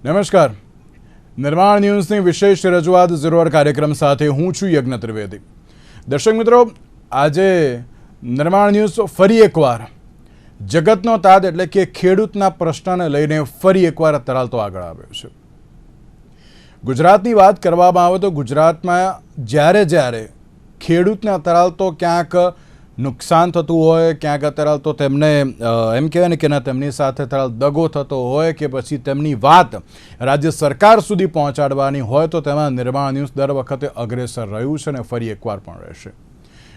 નમસ્કાર. નિર્માણ ન્યૂઝની વિશેષ રજૂઆત ઝીરો કાર્યક્રમ સાથે હું છું યજ્ઞ ત્રિવેદી. દર્શક મિત્રો, આજે નિર્માણ ન્યૂઝ ફરી એકવાર જગતનો તાત એટલે કે ખેડૂતના પ્રશ્નને લઈને ફરી એકવાર તરાલતો આગળ આવ્યો છે. ગુજરાતની વાત કરવામાં આવે તો ગુજરાતમાં જ્યારે ખેડૂતને તરાલતો ક્યાંક નુકસાન થતું હોય, ક્યાંક અત્યારે તો તેમને એમ કહેવાય ને કે ના તેમની સાથે દગો થતો હોય કે પછી તેમની વાત રાજ્ય સરકાર સુધી પહોંચાડવાની હોય તો તેમાં નિર્માણ ન્યૂઝ દર વખતે અગ્રેસર રહ્યું છે અને ફરી એકવાર પણ રહેશે.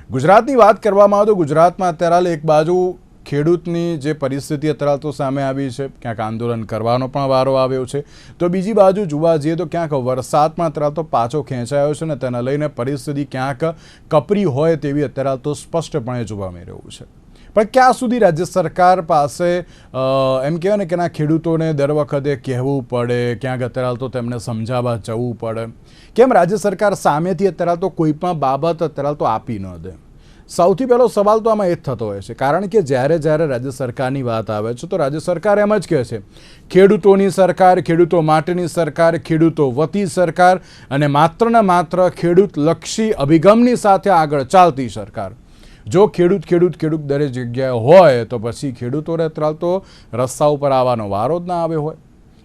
ગુજરાતની વાત કરવામાં આવે તો ગુજરાતમાં અત્યારે એક બાજુ ખેડૂતની જે પરિસ્થિતિ અત્યારે તો સામે આવી છે, ક્યાંક આંદોલન કરવાનો પણ વારો આવ્યો છે, તો બીજી બાજુ જોવા જઈએ તો ક્યાંક વરસાદમાં અત્યારે તો પાછો ખેંચાયો છે અને તેને લઈને પરિસ્થિતિ ક્યાંક કપરી હોય તેવી અત્યારે તો સ્પષ્ટપણે જોવા મળી રહ્યું છે. પણ ક્યાં સુધી રાજ્ય સરકાર પાસે એમ કહેવાય ને કે ના ખેડૂતોને દર વખતે કહેવું પડે, ક્યાંક અત્યારે તો તેમને સમજાવવા જવું પડે, કેમ રાજ્ય સરકાર સામેથી અત્યારે તો કોઈ પણ બાબત અત્યારે તો આપી ન દે? સૌથી પહેલો સવાલ તો આમાં એ જ થતો હોય છે, કારણ કે જ્યારે રાજ્ય સરકારની વાત આવે છે તો રાજ્ય સરકાર એમ જ કહે છે ખેડૂતોની સરકાર, ખેડૂતો માટેની સરકાર, ખેડૂતો વતી સરકાર અને માત્ર ને માત્ર ખેડૂતલક્ષી અભિગમની સાથે આગળ ચાલતી સરકાર. જો ખેડૂત દરેક જગ્યાએ હોય તો પછી ખેડૂતોને અત્યારે તો રસ્તા ઉપર આવવાનો વારો જ ના આવ્યો હોય.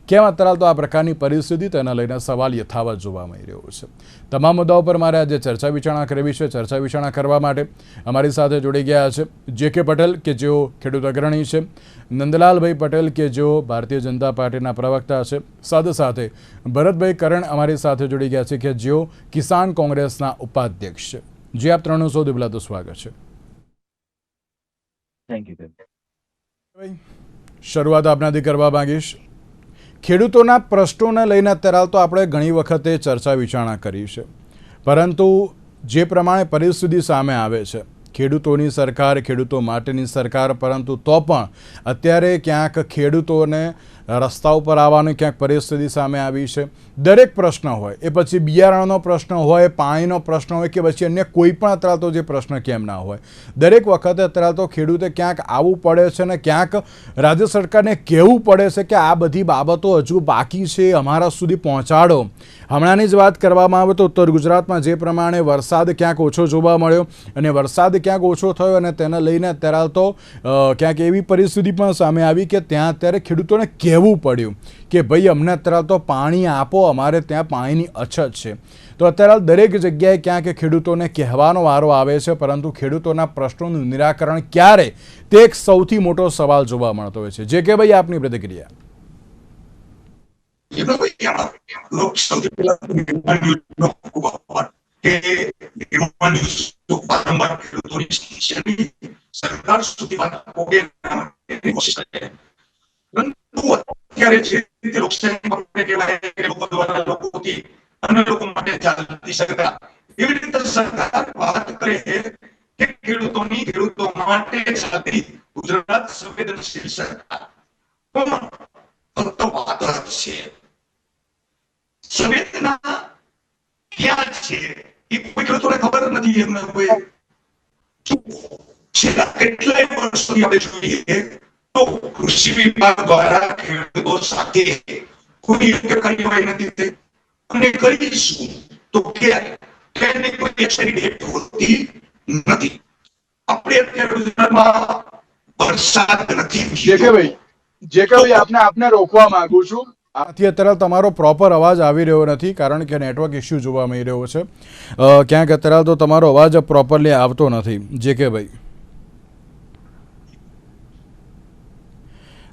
કેમ અત્યારે તો આ પ્રકારની પરિસ્થિતિ તેના લઈને સવાલ યથાવત જોવા મળી રહ્યો છે. તમામ મુદ્દાઓ પર મારે આજે ચર્ચા વિચારણા કરવી છે. ચર્ચા વિચારણા કરવા માટે અમારી સાથે જોડી ગયા છે જે.કે. પટેલ કે જેઓ ખેડૂત અગ્રણી છે, નંદલાલભાઈ પટેલ કે જેઓ ભારતીય જનતા પાર્ટીના પ્રવક્તા છે, સાથે ભરતભાઈ કરણ અમારી સાથે જોડી ગયા છે કે જેઓ કિસાન કોંગ્રેસના ઉપાધ્યક્ષ છે. જે આપ ત્રણનું સૌથી પહેલાં તો સ્વાગત છે. Thank you. શરૂઆત આપનાથી કરવા માંગીશ. ખેડૂતોના પ્રશ્નોને લઈને અત્યારે તો આપણે ઘણી વખતે ચર્ચા વિચારણા કરી છે, પરંતુ જે પ્રમાણે પરિસ્થિતિ સામે આવે છે, ખેડૂતોની સરકાર, ખેડૂતો માટેની સરકાર, પરંતુ તો પણ અત્યારે ક્યાંક ખેડૂતોને રસ્તા ઉપર આવવાની ક્યાંક પરિસ્થિતિ સામે આવી છે. દરેક પ્રશ્ન હોય, એ પછી બિયારણનો પ્રશ્ન હોય, પાણીનો પ્રશ્ન હોય કે પછી અન્ય કોઈ પણ અત્યારે તો જે પ્રશ્ન કેમ ના હોય, દરેક વખતે અત્યારે તો ખેડૂતે ક્યાંક આવવું પડે છે અને ક્યાંક રાજ્ય સરકારને કહેવું પડે છે કે આ બધી બાબતો હજુ બાકી છે, અમારા સુધી પહોંચાડો. હમણાંની જ વાત કરવામાં આવે તો ઉત્તર ગુજરાતમાં જે પ્રમાણે વરસાદ ક્યાંક ઓછો જોવા મળ્યો અને વરસાદ ક્યાંક ઓછો થયો અને તેને લઈને અત્યારે તો ક્યાંક એવી પરિસ્થિતિ પણ સામે આવી કે ત્યાં અત્યારે ખેડૂતોને કહેવું પડ્યું કે ભાઈ અમને અત્યારે તો પાણી આપો, અમારે ત્યાં પાણીની અછત છે. તો અત્યારે દરેક જગ્યાએ ક્યાંક ખેડૂતોને કહેવાનો વારો આવે છે, પરંતુ ખેડૂતોના પ્રશ્નોનું નિરાકરણ ક્યારે, તે એક સૌથી મોટો સવાલ જોવા મળતો હોય છે. જે કે ભાઈ આપની પ્રતિક્રિયા. સરકાર સુધી વાત પહોંચે કોશિશ કરે, પરંતુ અત્યારે જે રીતે લોકશાહીમાં કહેવાય કે લોકો દ્વારા લોકોથી અન્ય લોકો માટે ચાલતી સરકાર, એવી રીતે સરકાર વાત કરે કે ખેડૂતો માટે ચાલતી ગુજરાત સંવેદનશીલ સરકાર પણ ફક્ત વાત જ છે. સંવેદના ક્યાં છે એ કોઈ ખેડૂતોને ખબર નથી. એમને કોઈ છેલ્લા કેટલાય વર્ષોથી આપણે જોઈએ તો કૃષિ વિભાગ દ્વારા ખેડૂતો સાથે કોઈ કાર્યવાહી નથી થઈ અને કરીશું તો ક્યારે કોઈ એક્શન ડેટ હોતી નથી. આપણે અત્યારે ગુજરાતમાં વરસાદ નથી. જે કે ભાઈ આપને રોકવા માંગુ છું. આથી અત્યારે તમારો પ્રોપર અવાજ આવી રહ્યો નથી, કારણ કે નેટવર્ક ઇસ્યુ જોવા મળી રહ્યો છે. ક્યાંક અત્યારે તો તમારો અવાજ પ્રોપરલી આવતો નથી. જે કે ભાઈ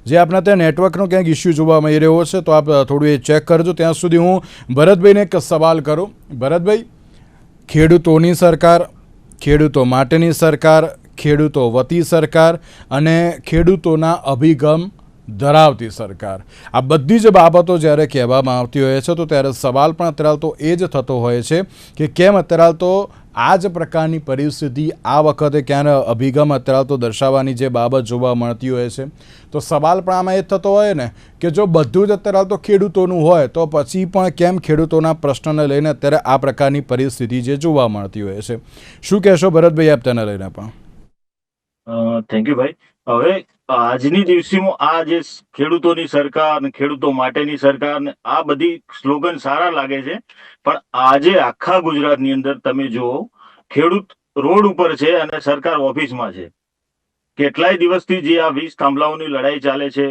જે આપણા ત્યાં નેટવર્કનો ક્યાંક ઇસ્યુ જોવા મળી રહ્યો છે, તો આપ થોડું એ ચેક કરજો. ત્યાં સુધી હું ભરતભાઈને એક સવાલ કરું. ભરતભાઈ, ખેડૂતોની સરકાર, ખેડૂતો માટેની સરકાર, ખેડૂતો વતી સરકાર અને ખેડૂતોના અભિગમ ધરાવતી સરકાર, આ બધી જ બાબતો જ્યારે કહેવામાં આવતી હોય છે તો ત્યારે સવાલ પણ અત્યારે તો એ જ થતો હોય છે કે કેમ અત્યારે તો આ જ પ્રકારની પરિસ્થિતિ આ વખતે ક્યારે અભિગમ અત્યારે તો દર્શાવવાની જે બાબત જોવા મળતી હોય છે, તો સવાલ પણ આમાં એ જ થતો હોય ને કે જો બધું જ અત્યારે તો ખેડૂતોનું હોય તો પછી પણ કેમ ખેડૂતોના પ્રશ્નને લઈને અત્યારે આ પ્રકારની પરિસ્થિતિ જે જોવા મળતી હોય છે. શું કહેશો ભરતભાઈ આપ તેને લઈને? પણ થેન્ક યુ ભાઈ. હવે આજની દિવસોમાં આ જે ખેડૂતોની સરકાર અને ખેડૂતો માટેની સરકાર ને આ બધી સ્લોગન સારા લાગે છે, પણ આજે આખા ગુજરાતની અંદર તમે જુઓ, ખેડૂત રોડ ઉપર છે અને સરકાર ઓફિસમાં છે. કેટલાય દિવસથી જે આ 20 થાંભલાઓની લડાઈ ચાલે છે.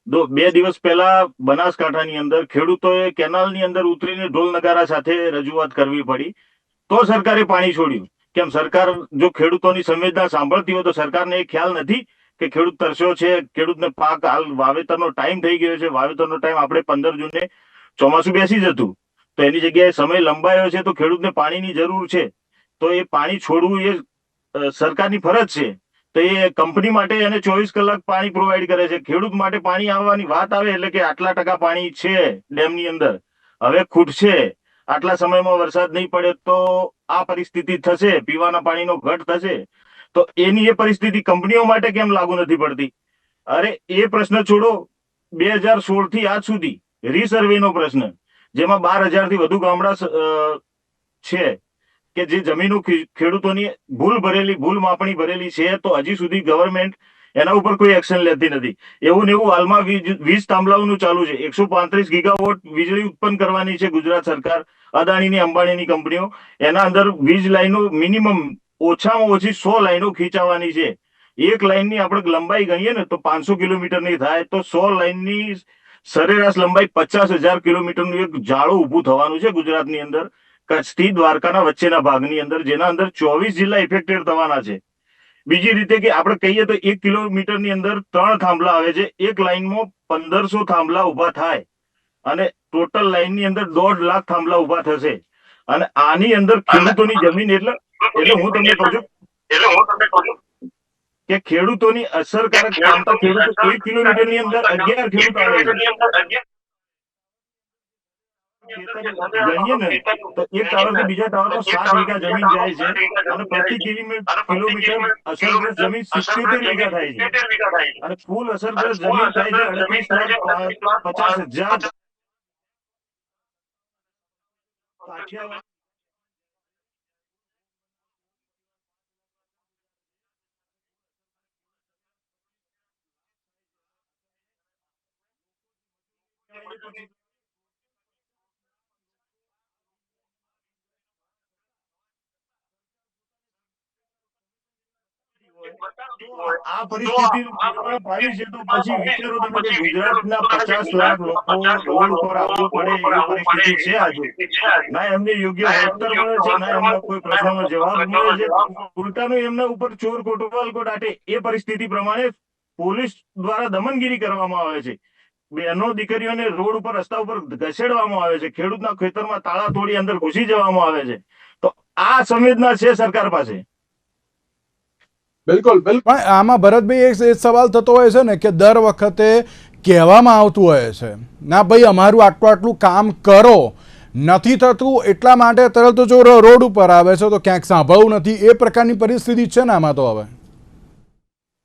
2 દિવસ પહેલા બનાસકાંઠાની અંદર ખેડૂતોએ કેનાલની અંદર ઉતરીને ઢોલ નગારા સાથે રજૂઆત કરવી પડી, તો સરકારે પાણી છોડ્યું. કેમ સરકાર જો ખેડૂતોની સંવેદના સાંભળતી હોય તો સરકારને એ ખ્યાલ નથી કે ખેડૂત તરસ્યો છે, ખેડૂતને પાક હાલ વાવેતરનો ટાઈમ થઈ ગયો છે, વાવેતરનો ટાઈમ આપણે 15 જૂને ચોમાસું બેસી જતું, તો એની જગ્યાએ સમય લંબાયો છે, તો ખેડૂતને પાણીની જરૂર છે, તો એ પાણી છોડવું એ સરકારની ફરજ છે. તો એ કંપની માટે એને 24 કલાક પાણી પ્રોવાઈડ કરે છે. ખેડૂત માટે પાણી આવવાની વાત આવે એટલે કે આટલા ટકા પાણી છે ડેમની અંદર, હવે ખૂટશે, આટલા સમયમાં વરસાદ નહીં પડે તો આ પરિસ્થિતિ થશે, પીવાના પાણીનો ઘટ થશે. તો એની એ પરિસ્થિતિ કંપનીઓ માટે કેમ લાગુ નથી પડતી? અરે એ પ્રશ્ન છોડો, 2016 થી આજ સુધી રીસર્વે નો પ્રશ્ન, જેમાં 12,000 થી વધુ ગામડા છે કે જે જમીનો ખેડૂતોની ભૂલ માપણી ભરેલી છે, તો હજી સુધી ગવર્મેન્ટ એના ઉપર કોઈ એક્શન લેતી નથી. એવું ને એવું હાલમાં 20 થાંભલાઓનું ચાલુ છે. 135 ગીગાવોટ વીજળી ઉત્પન્ન કરવાની છે ગુજરાત સરકાર, અદાણીની અંબાણીની કંપનીઓ. એના અંદર વીજ લાઈનો મિનિમમ ઓછામાં ઓછી 100 લાઈનો ખીચાવવાની છે. એક લાઈનની આપણે લંબાઈ ગણીએ ને તો 500 કિલોમીટરની થાય, તો 100 લાઈનની સરેરાશ લંબાઈ 50,000 કિલોમીટરનું એક જાળું ઊભું થવાનું છે ગુજરાતની અંદર, કચ્છથી દ્વારકાના વચ્ચેના ભાગની અંદર, જેના અંદર 24 જિલ્લા ઇફેક્ટેડ થવાના છે. બીજી રીતે કે આપણે કહીએ તો 1 કિલોમીટરની અંદર 3 થાંભલા આવે છે, એક લાઈનમાં 1500 થાંભલા ઉભા થાય અને ટોટલ લાઈનની અંદર 1.5 લાખ થાંભલા ઉભા થશે. અને આની અંદર ખેડૂતોની જમીન એટલે હું તમને કહું છું કે ખેડૂતોની અસરકારક પામતા ખેડૂતો 1 કિલોમીટરની અંદર 11 ખેડૂત આવે છે. ગણીએ ને તો એક ટાવર થી બીજા ટાવરમાં 7 વીઘા જમીન જાય છે, અને પ્રતિ કિલોમીટર અસરગ્રસ્ત જમીન 77 વીઘા થાય છે, અને કુલ અસરગ્રસ્ત જમીન થાય છે 38,50,000. કાઠિયાવાડ આ પરિસ્થિતિ આવી છે, તો પછી વિચારો તમે કે ગુજરાતના 50 લાખ લોકો રોડ ઉપર આવવું પડે એવી પરિસ્થિતિ છે આજે. ના એમને યોગ્ય વળતર મળે છે, ના એમના કોઈ પ્રશ્નનો જવાબ મળે છે, ઉલટાનું એમના ઉપર ચોર કોટવાલ કોટાટે એ પરિસ્થિતિ પ્રમાણે પોલીસ દ્વારા દમનગીરી કરવામાં આવે છે. બહેનો દીકરીઓને રોડ ઉપર રસ્તા ઉપર ઘસેડવામાં આવે છે, ખેડૂતના ખેતરમાં તાળા તોડી અંદર ઘૂસી જવામાં આવે છે. તો આ સંવેદના છે સરકાર પાસે. બિલકુલ બિલકુલ. પણ આમાં ભરતભાઈ એક સવાલ થતો હોય છે ને કે દર વખતે કહેવામાં આવતું હોય છે, ના ભાઈ અમારું આટલું કામ કરો, નથી થતું એટલા માટે તરત જો રોડ ઉપર આવે છે, તો ક્યાંક સાંભળવું નથી, એ પ્રકારની પરિસ્થિતિ છે ને આમાં તો હવે.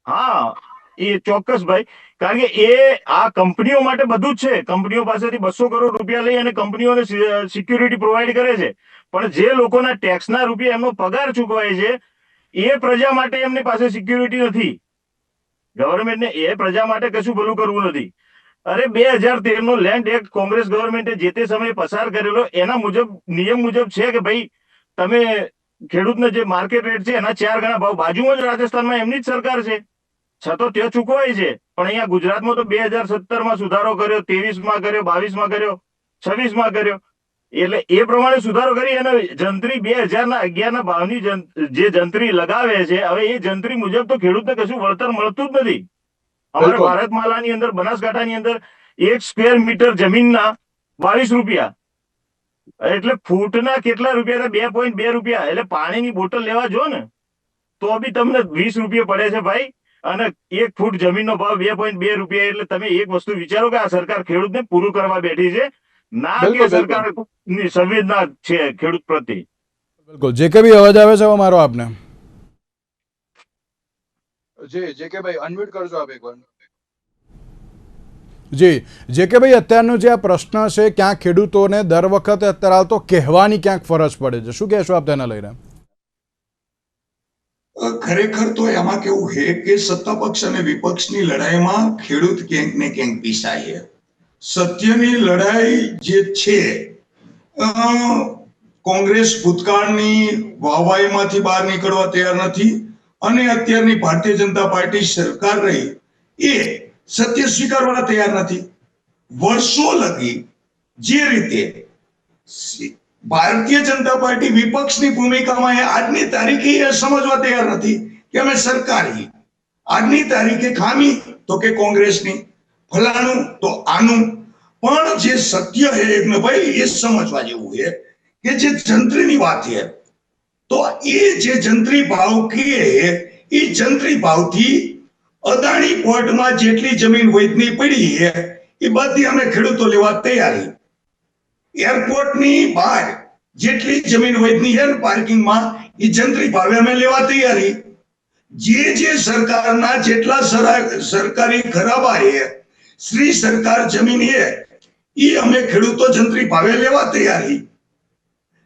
હા, એ ચોક્કસ ભાઈ, કારણ કે એ આ કંપનીઓ માટે બધું જ છે. કંપનીઓ પાસેથી 200 કરોડ રૂપિયા લઈ અને કંપનીઓને સિક્યુરિટી પ્રોવાઈડ કરે છે, પણ જે લોકોના ટેક્સના રૂપિયા એમનો પગાર ચૂકવાય છે એ પ્રજા માટે એમની પાસે સિક્યુરિટી નથી. ગવર્મેન્ટને એ પ્રજા માટે કશું ભલું કરવું નથી. અરે 2013 નો લેન્ડ એક્ટ કોંગ્રેસ ગવર્મેન્ટે જે તે સમયે પસાર કરેલો, એના મુજબ નિયમ મુજબ છે કે ભાઈ તમે ખેડૂતને જે માર્કેટ રેટ છે એના 4 ગણા ભાવ, બાજુમાં જ રાજસ્થાનમાં એમની જ સરકાર છે, છતાં ત્યાં ચૂકવાય છે. પણ અહીંયા ગુજરાતમાં તો 2017માં સુધારો કર્યો, 23માં કર્યો, 22માં કર્યો, 26માં કર્યો. એટલે એ પ્રમાણે સુધારો કરી અને જંત્રી 2011ના ભાવની જે જંત્રી લગાવે છે, હવે એ જંત્રી મુજબ તો ખેડૂતને કશું વળતર મળતું જ નથી. અમારા ભારતમાલાની અંદર બનાસકાંઠાની અંદર 1 સ્ક્વેર મીટર જમીનના 22 રૂપિયા, એટલે ફૂટના કેટલા રૂપિયા? 2.2 રૂપિયા. એટલે પાણીની બોટલ લેવા જો ને તો બી તમને 20 રૂપિયા પડે છે ભાઈ, અને 1 ફૂટ જમીનનો ભાવ 2.2 રૂપિયા. એટલે તમે એક વસ્તુ વિચારો કે આ સરકાર ખેડૂતને પૂરું કરવા બેઠી છે, ના કે સરકારની સંવેદના છે ખેડૂત પ્રત્યે. બિલકુલ. જે કે બી અવાજ આવે છે મારો આપને? જી જે કે ભાઈ અનમ્યુટ કરજો આપ એકવાર. જી જે કે ભાઈ, અત્યારનો જે આ પ્રશ્ન છે, ક્યાંક ખેડૂતોને દર વખતે અત્યારે તો કહેવાની ક્યાંક ફરજ પડે છે, શું કહેશો આપ તેના લઈને? ખરેખર તો એમાં કેવું છે કે સત્તા પક્ષ અને વિપક્ષની લડાઈમાં ખેડૂત ક્યાંક ને ક્યાંક પીસાય છે. સત્યની લડાઈ જે છે, કોંગ્રેસ ભૂતકાળની વાહવાઈમાંથી બહાર નીકળવા તૈયાર નથી અને અત્યારની ભારતીય જનતા પાર્ટી સરકાર રહી એ સત્ય સ્વીકારવા તૈયાર નથી. વર્ષો લગી જે રીતે ભારતીય જનતા પાર્ટી વિપક્ષની ભૂમિકામાં આજની તારીખે એ સમજવા તૈયાર નથી કે અમે સરકારી, આજની તારીખે ખામી તો કે કોંગ્રેસની, ફલાણું તો આનું. પણ જે સત્ય છે યજ્ઞભાઈ એ સમજવા જેવું છે કે જે જંત્રીની વાત છે તો એ જે જંત્રી ભાવ કે એ જંત્રી ભાવથી અદાણી પોર્ટમાં જેટલી જમીન વૈધની પડી છે એ બધી અમે ખેડૂતો લેવા તૈયારી. એરપોર્ટની બહાર જેટલી જમીન વૈધની છે પાર્કિંગમાં એ જંત્રી ભાવે અમે લેવા તૈયારી. જે સરકારના જેટલા સરકારી ખરાબા છે, શ્રી સરકાર જમીન છે એ અમે ખેડૂતો જંત્રી ભાવે લેવા તૈયારી.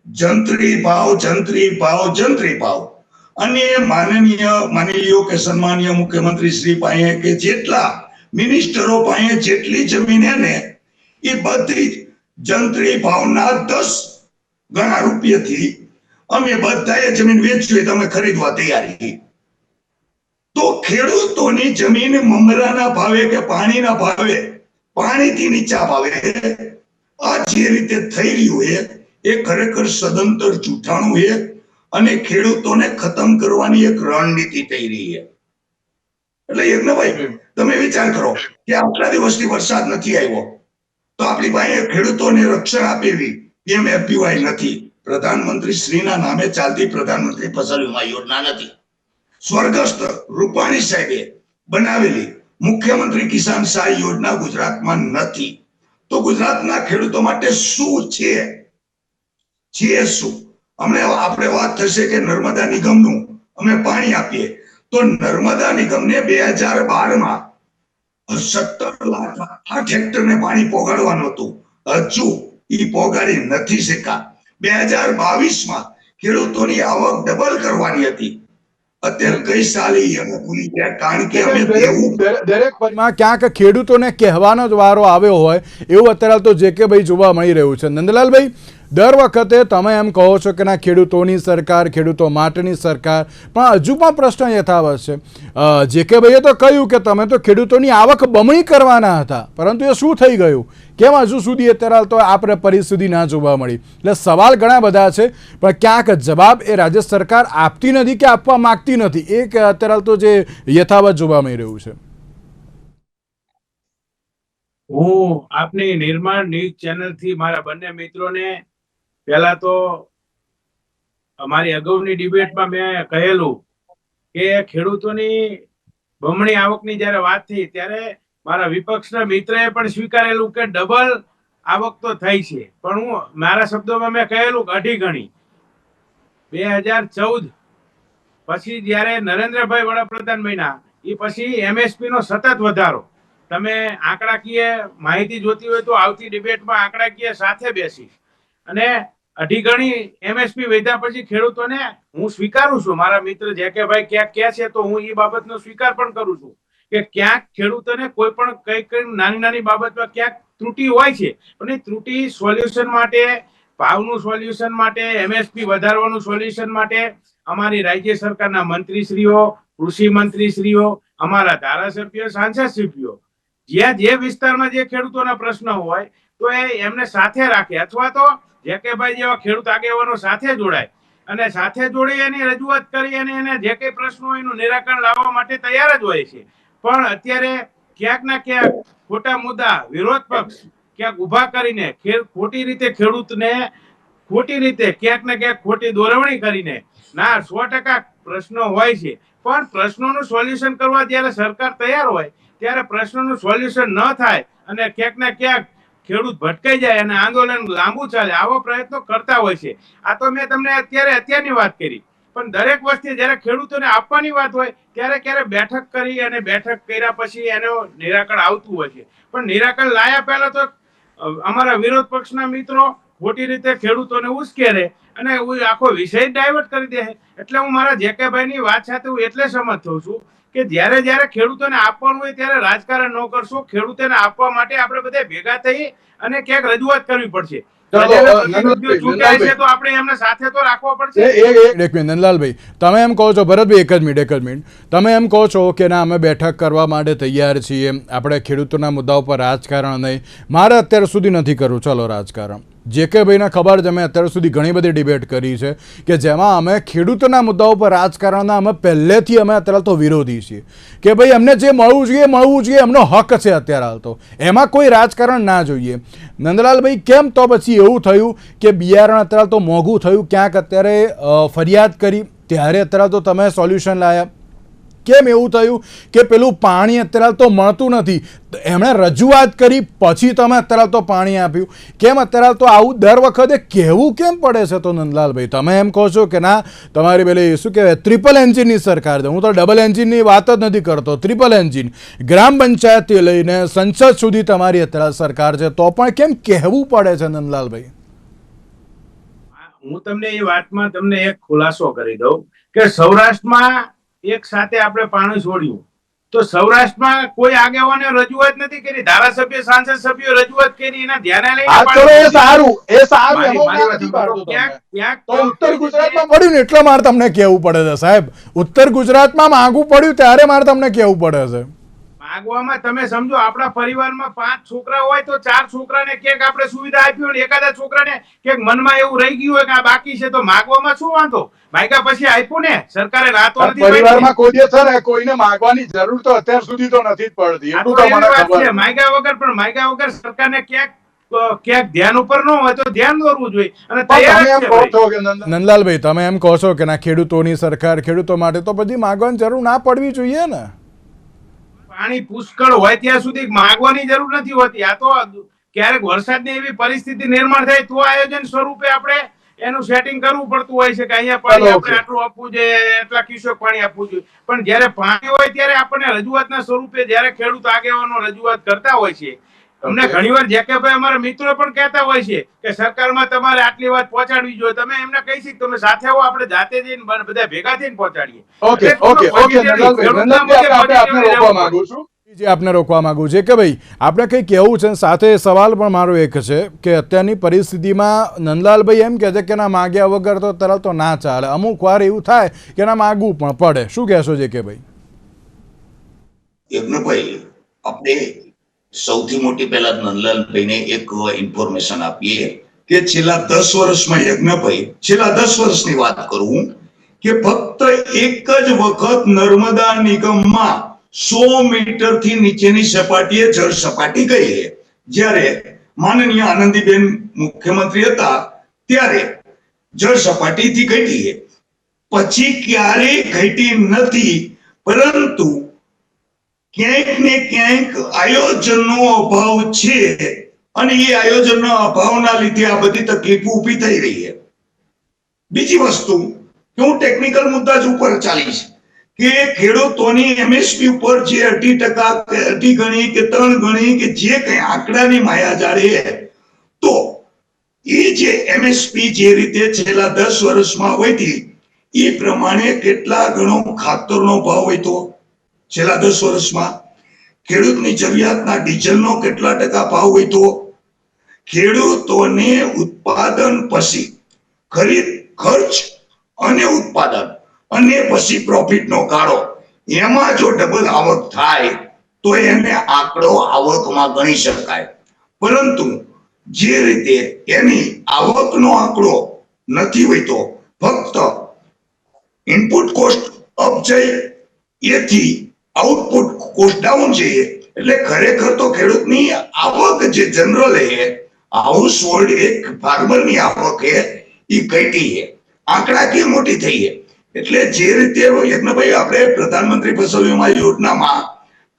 જંત્રી ભાવ, જંત્રી ભાવ, જંત્રી ભાવ. અને માનનીય માની લ્યો કે સન્માનીય મુખ્યમંત્રી શ્રી પાસે કે જેટલા મિનિસ્ટરો પાસે જેટલી જમીન છે ને એ બધી જંત્રી ભાવના 10 ગણા રૂપિયાથી અમે બધાએ જમીન વેચવી તો અમે ખરીદવા તૈયારી. તો ખેડૂતોની જમીન મમરાના ભાવે કે પાણીના ભાવે, પાણીથી નીચા ભાવે આ જે રીતે થઈ રહ્યું છે એ ખરેખર સદંતર જૂઠાણું છે અને ખેડૂતોને ખતમ કરવાની એક રણનીતિ થઈ રહી છે. એટલે યજ્ઞભાઈ તમે વિચાર કરો કે આટલા દિવસથી વરસાદ નથી આવ્યો તો આપણી પાસે ખેડૂતોને રક્ષણ આપે એવી PMFBY નથી. પ્રધાનમંત્રી શ્રીના નામે ચાલતી પ્રધાનમંત્રી ફસલ વીમા યોજના નથી. સ્વર્ગસ્થ રૂપાણી સાહેબે બનાવેલી મુખ્યમંત્રી કિસાન સહાય યોજના ગુજરાતમાં નથી. તો ગુજરાતના ખેડૂતો માટે શું છે શું? અમને આપણે વાત થશે કે નર્મદા નિગમનું અમે પાણી આપીએ તો નર્મદા નિગમને 2012માં 17 લાખ 8 હેક્ટરને પાણી પોગાડવાનું હતું. હજુ એ પોગાડી નથી શકા. 2022માં ખેડૂતોની આવક ડબલ કરવાની હતી. અત્યારે કઈ સાલી અમે ભૂલી ગયા કારણ કે અમે દરેક માં ક્યાંક ખેડૂતોને કહેવાનો જ વારો આવ્યો હોય એવું અત્યારે તો JK ભાઈ જોવા મળી રહ્યું છે. નંદલાલભાઈ, દર વખતે તમે એમ કહો છો કે ના ખેડૂતોની સરકાર, ખેડૂતો માટેની સરકાર, પણ હજુ પણ પ્રશ્ન યથાવત છે. JK ભાઈએ તો કહ્યું કે તમે તો ખેડૂતોની આવક બમણી કરવાના હતા, પરંતુ એ શું થઈ ગયું? કેમ હજુ સુધી અત્યારે તો આપણે પરિસ્થિતિ ના જોવા મળી? એટલે સવાલ ઘણા બધા છે, પણ ક્યાંક જવાબ એ રાજ્ય સરકાર આપતી નથી કે આપવા માંગતી નથી, એ અત્યારે તો જે યથાવત જોવા મળી રહ્યું છે. હું આપની નિર્માણ ન્યૂઝ ચેનલ થી મારા બંને મિત્રોને પહેલા તો અમારી અગાઉની ડિબેટમાં મેં કહેલું કે ખેડૂતોની બમણી આવકની જ્યારે વાત થઈ ત્યારે મારા વિપક્ષના મિત્રએ પણ સ્વીકારેલું કે ડબલ આવક તો થઈ છે, પણ હું મારા શબ્દોમાં મેં કહેલું કે અઢી ગણી. 2014 પછી જ્યારે નરેન્દ્રભાઈ વડાપ્રધાન બન્યા એ પછી MSP નો સતત વધારો. તમે આંકડાકીય માહિતી જોતી હોય તો આવતી ડિબેટમાં આંકડાકીય સાથે બેસી અને અઢી ગણી MSP વધ્યા પછી ખેડૂતોને હું સ્વીકારું છું, મારા મિત્ર JK ભાઈ ક્યાંક કહે છે તો હું એ બાબતનો સ્વીકાર પણ કરું છું કે ક્યાંક ખેડૂતોને કોઈ પણ કઈ નાની નાની બાબતમાં ક્યાંક ત્રુટિ હોય છે, પણ એ ત્રુટિ સોલ્યુશન માટે, ભાવનું સોલ્યુશન માટે, MSP વધારવાનું સોલ્યુશન માટે અમારી રાજ્ય સરકારના મંત્રીશ્રીઓ, કૃષિ મંત્રીશ્રીઓ, અમારા ધારાસભ્યો, સાંસદશ્રીઓ જ્યાં જે વિસ્તારમાં જે ખેડૂતોના પ્રશ્ન હોય તો એમને સાથે રાખે અથવા તો JK ભાઈ જેવા ખેડૂત આગેવાનો સાથે જોડાય અને સાથે જોડી એની રજૂઆત કરી અને એને જે કઈ પ્રશ્નો એનું નિરાકરણ લાવવા માટે તૈયાર જ હોય છે. પણ અત્યારે ક્યાંક ના ક્યાંક ખોટા મુદ્દા વિરોધ પક્ષ ક્યાંક ઉભા કરીને ખોટી રીતે ખેડૂતને ખોટી રીતે ક્યાંક ને ક્યાંક ખોટી દોરવણી કરીને ના 100% પ્રશ્નો હોય છે, પણ પ્રશ્નોનું સોલ્યુશન કરવા જ્યારે સરકાર તૈયાર હોય ત્યારે પ્રશ્નોનું સોલ્યુશન ન થાય અને ક્યાંક ને ક્યાંક ખેડૂત ભટકાઈ જાય અને આંદોલન લાંબુ ચાલે, આવો પ્રયત્નો કરતા હોય છે. આ તો મેં તમને અત્યારની વાત કરી, પણ દરેક વસ્તુ જ્યારે ખેડૂતોને આપવાની વાત હોય ત્યારે ક્યારે બેઠક કરી અને બેઠક કર્યા પછી એનું નિરાકરણ આવતું હોય છે, પણ નિરાકરણ લાયા પહેલા તો અમારા વિરોધ પક્ષના મિત્રો ખોટી રીતે ખેડૂતોને ઉશ્કેરે અને આખો વિષય ડાયવર્ટ કરી દે છે. એટલે હું મારા જેકેભાઈ ની વાત સાથે હું એટલે સહમત થઉં છું કે જ્યારે ખેડૂતોને આપવાનું હોય ત્યારે રાજકારણ ન કરશો. ખેડૂતોને આપવા માટે આપણે બધા ભેગા થઈ અને ક્યાંક રજૂઆત કરવી પડશે. ચૂંટાય છે તો આપણે એમને સાથે તો રાખવા પડશે. એક મિનિટ નંદલાલભાઈ, તમે એમ કહો છો, ભરતભાઈ એક જ મિનિટ, તમે એમ કહો છો કે ના અમે બેઠક કરવા માટે તૈયાર છીએ, આપણે ખેડૂતોના મુદ્દા ઉપર રાજકારણ નહીં. મારે અત્યાર સુધી નથી કરવું, ચલો રાજકારણ. જેકેભાઈને ખબર છે, અમે અત્યાર સુધી ઘણી બધી ડિબેટ કરી છે કે જેમાં અમે ખેડૂતોના મુદ્દા ઉપર રાજકારણના અમે પહેલેથી અમે અત્યારે તો વિરોધી છીએ કે ભાઈ અમને જે મળવું જોઈએ, એમનો હક છે અત્યારે હાલ તો, એમાં કોઈ રાજકારણ ના જોઈએ. નંદલાલભાઈ, કેમ તો પછી એવું થયું કે બિયારણ અત્યારે તો મોંઘું થયું, ક્યાંક અત્યારે ફરિયાદ કરી ત્યારે અત્યારે તો તમે સોલ્યુશન લાવ્યા? કેમ એવું થયું કે પેલું પાણી અત્યારે તો મળતું નથી, એમણે રજૂઆત કરી પછી તમે અત્યારે તો પાણી આપ્યું? કેમ અત્યારે તો આવું દર વખતે કહેવું કેમ પડે છે? તો નંદલાલભાઈ, તમે એમ કહો છો કે ના તમારી પેલી શું કહેવાય ટ્રિપલ એન્જિનની સરકાર છે, હું તો ડબલ એન્જિનની વાત જ નથી કરતો, ટ્રિપલ એન્જિન, ગ્રામ પંચાયતથી લઈને સંસદ સુધી તમારી અત્યારે સરકાર છે, તો પણ કેમ કહેવું પડે છે નંદલાલભાઈ? હું તમને એ વાતમાં તમને એક ખુલાસો કરી દઉં કે સૌરાષ્ટ્રમાં એક સાથે આપણે પાણી છોડ્યું તો સૌરાષ્ટ્રમાં કોઈ આગેવાને રજૂઆત નથી કરી, ધારાસભ્ય સાંસદ સભ્યો રજૂઆત કરી, એના ધ્યાને ઉત્તર ગુજરાતમાં પડ્યું ને એટલે મારે તમને કહેવું પડે છે સાહેબ, ઉત્તર ગુજરાતમાં માંગવું પડ્યું ત્યારે મારે તમને કહેવું પડે છે. માગવામાં તમે સમજો, આપણા પરિવારમાં 5 છોકરા હોય તો 4 છોકરાને ક્યાંક આપણે સુવિધા આપી હોય, એકાદા છોકરાને ક્યાંક મનમાં એવું રહી ગયું હોય કે આ બાકી છે, તો માગવામાં શું વાંધો? માગ્યા પછી આપ્યું ને, સરકારે રાતો નથી. પરિવારમાં કોઈ છે ને કોઈને માંગવાની જરૂર તો અત્યાર સુધી તો નથી જ પડતી, એટલું તો મને ખબર છે. માગ્યા વગર, પણ માગ્યા વગર સરકારને ક્યાંક ધ્યાન ઉપર ન હોય તો ધ્યાન દોરવું જોઈએ. અને નંદલાલભાઈ, તમે એમ કહો છો કે ના ખેડૂતોની સરકાર, ખેડૂતો માટે, તો પછી માગવાની જરૂર ના પડવી જોઈએ ને? પાણી પુષ્કળ હોય ત્યાં સુધી માંગવાની જરૂર નથી હોતી. આ તો ક્યારેક વરસાદની એવી પરિસ્થિતિ નિર્માણ થાય તો આયોજન સ્વરૂપે આપણે એનું સેટિંગ કરવું પડતું હોય છે કે અહીંયા પાણી આપણે આટલું આપવું જોઈએ, એટલા કિસ્સો પાણી આપવું જોઈએ. પણ જયારે પાણી હોય ત્યારે આપણને રજૂઆતના સ્વરૂપે જયારે ખેડૂત આગેવાનો રજૂઆત કરતા હોય છે, અમને ઘણીવાર જેકેભાઈ અમારા મિત્રો પણ કહેતા હોય છે કે સરકારમાં તમારે આટલી વાત પહોંચાડવી જોઈએ, તમે એમને કહી શીખ, તમે સાથે આવો, આપણે જાતે જઈને બધા ભેગા થઈને પહોંચાડીએ. આપને રોકવા માંગુ છે કે ભાઈ આપણે કંઈ કહેવું છે. સાથે સવાલ પણ મારો એક છે કે અત્યારની પરિસ્થિતિમાં નંદલાલભાઈ એમ કહે છે કે ના માગ્યા વગર તો તરત તો ના ચાલે, અમુક વાર એવું થાય કે ના માગવું પણ પડે. શું કહેશો છે કે ભાઈ? આપણે સૌથી મોટી પહેલા નંદલાલભાઈને એક ઇન્ફોર્મેશન આપીએ કે છેલ્લા 10 વર્ષમાં યજ્ઞભાઈ, છેલ્લા 10 વર્ષની વાત કરું કે ફક્ત એક જ વખત નર્મદા નિગમમાં 100 મીટરથી નીચેની સપાટીએ જળ સપાટી ગઈ છે. જ્યારે માનનીય આનંદીબેન મુખ્યમંત્રી હતા ત્યારે જળ સપાટીથી ઘટી છે, પછી ક્યારેય ઘટી નથી. પરંતુ ક્યાંક ને ક્યાંક આયોજનનો અભાવ છે અને એ આયોજનના અભાવના લીધે આ બધી તકલીફો ઊભી થઈ રહી છે. બીજી વસ્તુ કે હું ટેકનિકલ મુદ્દા જ ઉપર ચાલીશ કે ખેડૂતોની એમએસપી ઉપર જે 2% કે 2 ગણી કે 3 ગણી કે જે કઈ આંકડાની માયાજાળ છે, તો એ જે એમએસપી જે રીતે છેલ્લા 10 વર્ષમાં વધી એ પ્રમાણે કેટલા ગણો ખાતરનો ભાવ વધ્યો છેલ્લા 10 વર્ષમાં, ખેડૂતની જરૂરિયાતના ડીઝલનો કેટલા ટકા ભાવ વધ્યો, ખેડૂતોને ઉત્પાદન પછી ખરીદ ખર્ચ અને ઉત્પાદન અને પછી પ્રોફિટનો ગાળો, એમાં જો ડબલ આવક થાય તો એને આંકડો આવકમાં ગણી શકાય. પરંતુ જે રીતે એની આવકનો આંકડો નથી વધ્યો, ફક્ત ઇનપુટ કોસ્ટ અપ જઈ એથી આઉટપુટ કોસ્ટ ડાઉન જઈએ, એટલે ખરેખર તો ખેડૂતની આવક જે જનરલ છે, હાઉસ હોલ્ડ એક ફાર્મરની આવક છે એ ઘટી છે, આંકડાકીય મોટી થઈ છે. એટલે જે રીતે યજ્ઞભાઈ આપણે પ્રધાનમંત્રી ફસલ વીમા યોજનામાં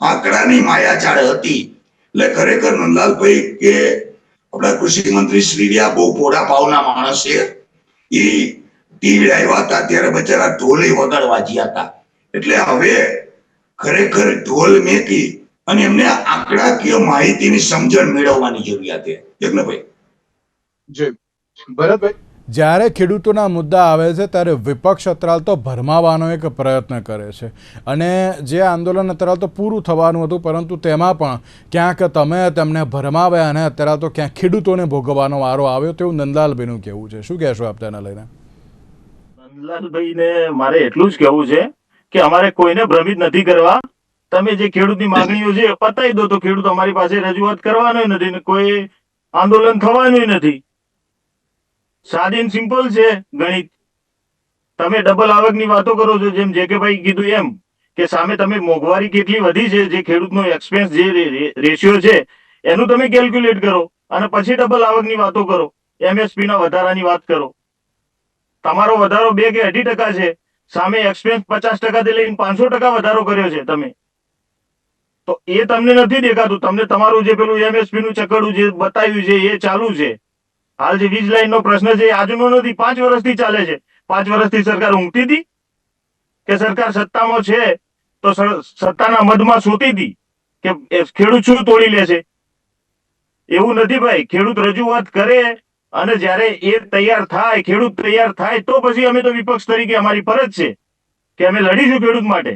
આંકડાની માયાજાળ હતી, એટલે ખરેખર નંદલાલભાઈ કે આપણા કૃષિ મંત્રી શ્રી બહુ ભોળા ભાવના માણસ છે. એ ટીવી આવ્યા હતા ત્યારે બચારા ઢોલે વગાડવા ગયા હતા. એટલે હવે ખરેખર ઢોલ મેકી અને એમને આંકડાકીય માહિતીની સમજણ મેળવવાની જરૂરિયાત છે. યજ્ઞભાઈ. જી ભરતભાઈ. જ્યારે ખેડૂતોના મુદ્દા આવે છે ત્યારે વિપક્ષ અત્યારે તો ભરમાવાનો એક પ્રયત્ન કરે છે અને જે આંદોલન અત્યારે તો પૂરું થવાનું હતું પરંતુ તેમાં પણ ક્યાંક તમે તેમને ભરમાવ્યા અને અત્યારે તો ક્યાંક ખેડૂતોને ભોગવવાનો વારો આવ્યો તેવું નંદલાલભાઈનું કહેવું છે. શું કહેશો આપ તેને લઈને? નંદલાલભાઈને મારે એટલું જ કહેવું છે કે અમારે કોઈને ભ્રમિત નથી કરવા. તમે જે ખેડૂતની માંગણીઓ છે પતાવી દો તો ખેડૂત અમારી પાસે રજૂઆત કરવાનો નથી ને કોઈ આંદોલન થવાનું નથી. સાદી અને સિમ્પલ છે ગણિત. તમે ડબલ આવકની વાતો કરો છો, જેમ જે કે ભાઈ કીધું એમ કે સામે તમે મોંઘવારી કેટલી વધી છે, જે ખેડૂતનો એક્સપેન્સ જે રેશિયો છે એનું તમે કેલ્ક્યુલેટ કરો અને પછી ડબલ આવકની વાતો કરો, એમએસપી ના વધારાની વાત કરો. તમારો વધારો 2 કે 2.5% છે, સામે એક્સપેન્સ 50% લઈને 500% વધારો કર્યો છે તમે. તો એ તમને નથી દેખાતું. તમને તમારું જે પેલું એમએસપી નું ચકડું જે બતાવ્યું છે એ ચાલુ છે. હાલ જે વીજ લાઈન નો પ્રશ્ન છે એ આજનો નથી, 5 વર્ષથી ચાલે છે. 5 વર્ષથી સરકાર ઊંઘતી હતી કે સરકાર સત્તામાં છે તો સત્તાના મદમાં સૂતી હતી કે ખેડૂત શું તોડી લે છે? એવું નથી ભાઈ. ખેડૂત રજૂઆત કરે અને જ્યારે એ તૈયાર થાય, ખેડૂત તૈયાર થાય તો પછી અમે તો વિપક્ષ તરીકે અમારી ફરજ છે કે અમે લડીશું ખેડૂત માટે.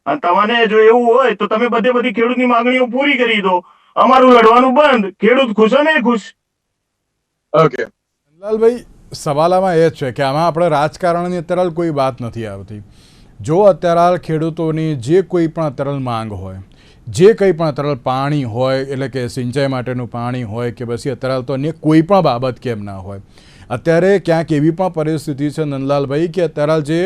અને તમને જો એવું હોય તો તમે બધી ખેડૂતની માંગણીઓ પૂરી કરી દો, અમારું લડવાનું બંધ, ખેડૂત ખુશ અને ખુશ. ઓકે નંદલાલભાઈ, સવાલ આમાં એ જ છે કે આમાં આપણે રાજકારણની અત્યારે કોઈ વાત નથી આવતી. જો અત્યારે ખેડૂતોની જે કોઈ પણ અત્યારે માંગ હોય, જે કંઈ પણ અત્યારે પાણી હોય એટલે કે સિંચાઈ માટેનું પાણી હોય કે પછી અત્યારે તો અન્ય કોઈ પણ બાબત કેમ ના હોય, અત્યારે ક્યાંક એવી પણ પરિસ્થિતિ છે નંદલાલભાઈ કે અત્યારે જે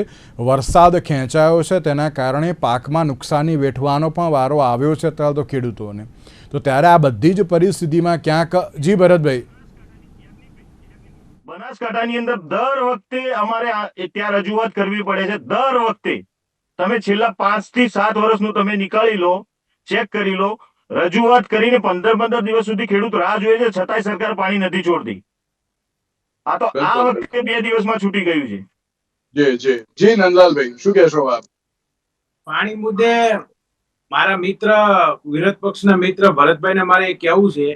વરસાદ ખેંચાયો છે તેના કારણે પાકમાં નુકસાની વેઠવાનો પણ વારો આવ્યો છે અત્યારે તો ખેડૂતોને. તો ત્યારે આ બધી જ પરિસ્થિતિમાં ક્યાંક જી ભરતભાઈ, બનાસકાંઠાની અંદર દર વખતે અમારે ત્યાં રજૂઆત કરવી પડે છે. દર વખતે તમે છેલ્લા 5 થી 7 વર્ષનું તમે નીકાળી લો, ચેક કરી લો. રજૂઆત કરીને 15 દિવસ સુધી ખેડૂત રાહ જોવે છે, છતાંય સરકાર પાણી નથી છોડતી. આ તો આ વખતે 2 દિવસમાં છૂટી ગયું છે. જી નંદલાલભાઈ, શું કહેશો આપ? પાણી મુદ્દે મારા મિત્ર, વિરોધ પક્ષના મિત્ર ભરતભાઈને મારે કહેવું છે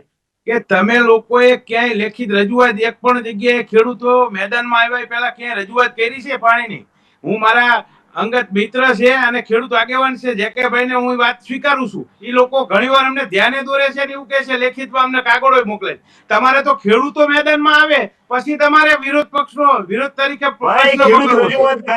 કે તમે લોકોએ ક્યાંય લેખિત રજૂઆત એક પણ જગ્યાએ ખેડૂતો મેદાનમાં આવ્યા પહેલા ક્યાંય રજૂઆત કરી છે પાણીની? હું મારા અંગત મિત્ર છે અને ખેડૂત આગેવાન છે જેકેભાઈને હું વાત સ્વીકારું છું. એ લોકો ઘણીવાર અમને ધ્યાને દોરે છે ને એવું કહે છે લેખિતમાં અમને કાગળો મોકલે. તમારે તો ખેડૂતો મેદાનમાં આવે પછી તમારે વિરોધ પક્ષનો વિરોધ તરીકે ભાઈ, ખેડૂત રજૂઆત કરે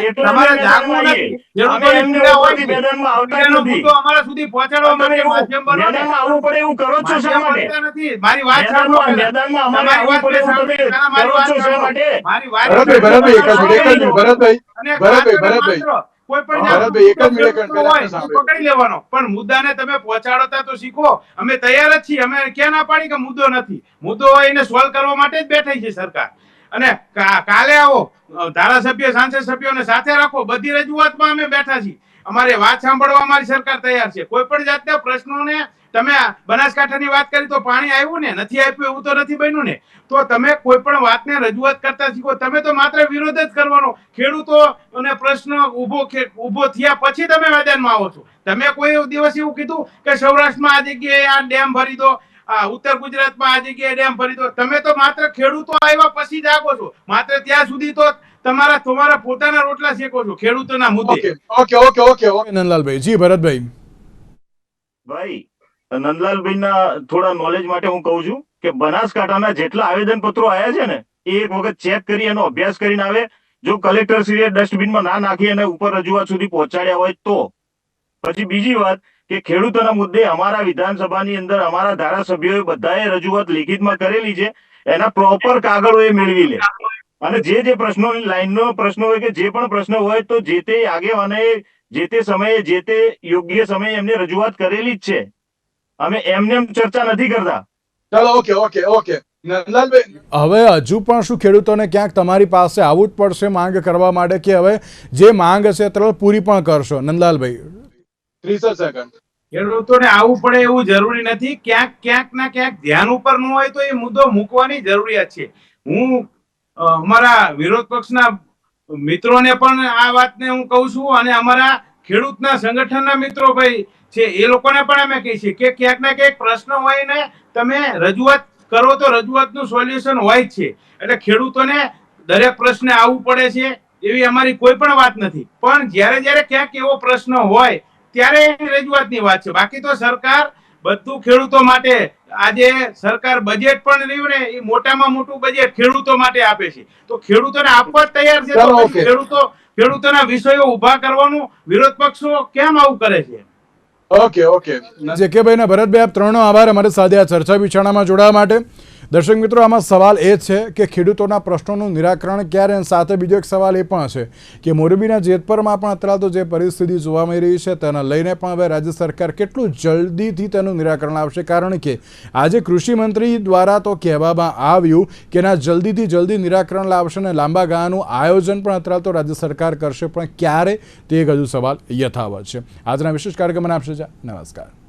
એટલે તમારે અમે જાગવું મેદાનમાં નથી. આવીએ. અમે એમને ઉપરથી મેદાનમાં આવતા જ ખેડૂતોનો નથી. મુદ્દો અમારા સુધી પહોંચાડવા તમે માટે એવું માધ્યમ બનો ને. મેદાનમાં આવવું પડે એવું કરો છો શા માધ્યમ માટે? બનતા નથી. મારી વાત સાંભળો પહેલા. મેદાનમાં અમારે તમારી આવવું વાત પડે એવું સાંભળો. તમે પહેલા મારી કરો વાત છો શા સાંભળો. માટે? મારી વાત ભરતભાઈ, એક જ મિનિટ, ભરતભાઈ, અને ભરતભાઈ, માત્ર કોઈ પણ ભરતભાઈ, એક જ જાતનો મિનિટ, પ્રશ્ન પહેલા હોય આપણે તો પકડી લેવાનો, પણ મુદ્દાને તમે પહોંચાડતા તો શીખો. અમે તૈયાર જ છીએ. અમે ક્યાં ના પાડી કે મુદ્દો નથી. મુદ્દો હોય એને સોલ્વ કરવા માટે જ બેઠી છે સરકાર. અને કાલે આવો, ધારાસભ્ય, સાંસદ સભ્યોને સાથે રાખો. બધી રજૂઆતમાં અમે બેઠા છીએ. અમારી વાત સાંભળવા અમારી સરકાર તૈયાર છે. કોઈ પણ જાતના પ્રશ્નોને તમે બનાસકાંઠાની વાત કરી તો પાણી આવ્યું ને નથી આપ્યું એવું તો નથી બન્યું ને. તો તમે કોઈ પણ વાતને રજૂઆત કરતા શીખો. તમે તો માત્ર વિરોધ જ કરવાનો. ખેડૂતો અને પ્રશ્ન ઉભો થયા પછી તમે મેદાનમાં આવો છો. તમે કોઈ દિવસ એવું કીધું કે સૌરાષ્ટ્રમાં આ જગ્યાએ આ ડેમ ભરી દો, ઉત્તર ગુજરાતમાં આ જગ્યાએ ડેમ ભરી દો? તમે તો માત્ર ખેડૂતો આવ્યા પછી જ આગો છો. માત્ર ત્યાં સુધી તો તમારા પોતાના રોટલા શેકો છો ખેડૂતોના મુદ્દે. ઓકે નંદલાલભાઈ. જી ભરતભાઈ. ભાઈ, નંદલાલભાઈના થોડા નોલેજ માટે હું કહું છું કે બનાસકાંઠાના જેટલા આવેદન પત્રો આવ્યા છે ને એ એક વખત ચેક કરી એનો અભ્યાસ કરીને આવે. જો કલેક્ટરશ્રીએ ડસ્ટબિનમાં ના નાખી અને ઉપર રજૂઆત સુધી પહોંચાડ્યા હોય તો. પછી બીજી વાત કે ખેડૂતોના મુદ્દે અમારા વિધાનસભાની અંદર અમારા ધારાસભ્યોએ બધાએ રજૂઆત લેખિતમાં કરેલી છે. એના પ્રોપર કાગળો એ મેળવી લે. અને જે પ્રશ્નોની લાઈનનો પ્રશ્ન હોય કે જે પણ પ્રશ્ન હોય તો જે તે આગેવાને જે તે સમયે જે તે યોગ્ય સમયે એમને રજૂઆત કરેલી જ છે. અમે એમને ચર્ચા નથી કરતા. ચાલો, ઓકે નંદલાલભાઈ, હવે હજુ પણ શું ખેડૂતોને ક્યાંક તમારી પાસે આવવું જ પડશે માંગ કરવા માટે કે હવે જે માંગ હશે તરત પૂરી પણ કરશો? નંદલાલભાઈ, 30 સેકન્ડ. ખેડૂતોને આવવું પડે એવું જરૂરી નથી. ક્યાંક ના ક્યાંક ધ્યાન ઉપર ન હોય તો એ મુદ્દો મૂકવાની જરૂરિયાત છે. હું અમારા વિરોધ પક્ષના મિત્રોને પણ આ વાતને હું કહું છું અને અમારા ખેડૂતના સંગઠનના મિત્રો ભાઈ છે એ લોકોને પણ અમે કહીએ છીએ કે ક્યાંક ના ક્યાંક પ્રશ્ન હોય ને તમે રજૂઆત કરો તો રજૂઆતનું સોલ્યુશન હોય જ છે. એટલે ખેડૂતોને દરેક પ્રશ્ને આવવું પડે છે એવી અમારી કોઈ પણ વાત નથી, પણ જ્યારે ક્યાંક એવો પ્રશ્ન હોય ત્યારે એની રજૂઆતની વાત છે. બાકી તો સરકાર બધું ખેડૂતો માટે, આજે સરકાર બજેટ પણ રહ્યું ને એ મોટામાં મોટું બજેટ ખેડૂતો માટે આપે છે, તો ખેડૂતોને આપવા જ તૈયાર છે. તો પછી ખેડૂતોના વિષયો ઉભા કરવાનું વિરોધ પક્ષો કેમ આવું કરે છે? ઓકે જેકેભાઈ અને ભરતભાઈ, આપ ત્રણનો આભાર અમારી સાથે આ ચર્ચા વિચારણામાં જોડાવા માટે. દર્શક મિત્રો, આમાં સવાલ એ છે કે ખેડૂતોના પ્રશ્નોનું નિરાકરણ ક્યારે, અને સાથે બીજો એક સવાલ એ પણ છે કે મોરબીના જેતપરમાં પણ અત્યારે તો જે પરિસ્થિતિ જોવા મળી રહી છે તેને લઈને પણ હવે રાજ્ય સરકાર કેટલું જલ્દીથી તેનું નિરાકરણ આવશે, કારણ કે આજે કૃષિ મંત્રી દ્વારા તો કહેવામાં આવ્યું કે ના જલ્દી નિરાકરણ લાવશે અને લાંબા ગાળાનું આયોજન પણ અત્યારે તો રાજ્ય સરકાર કરશે, પણ ક્યારે તે એક હજુ સવાલ યથાવત છે. આજના વિશેષ કાર્યક્રમને આપશે. નમસ્કાર.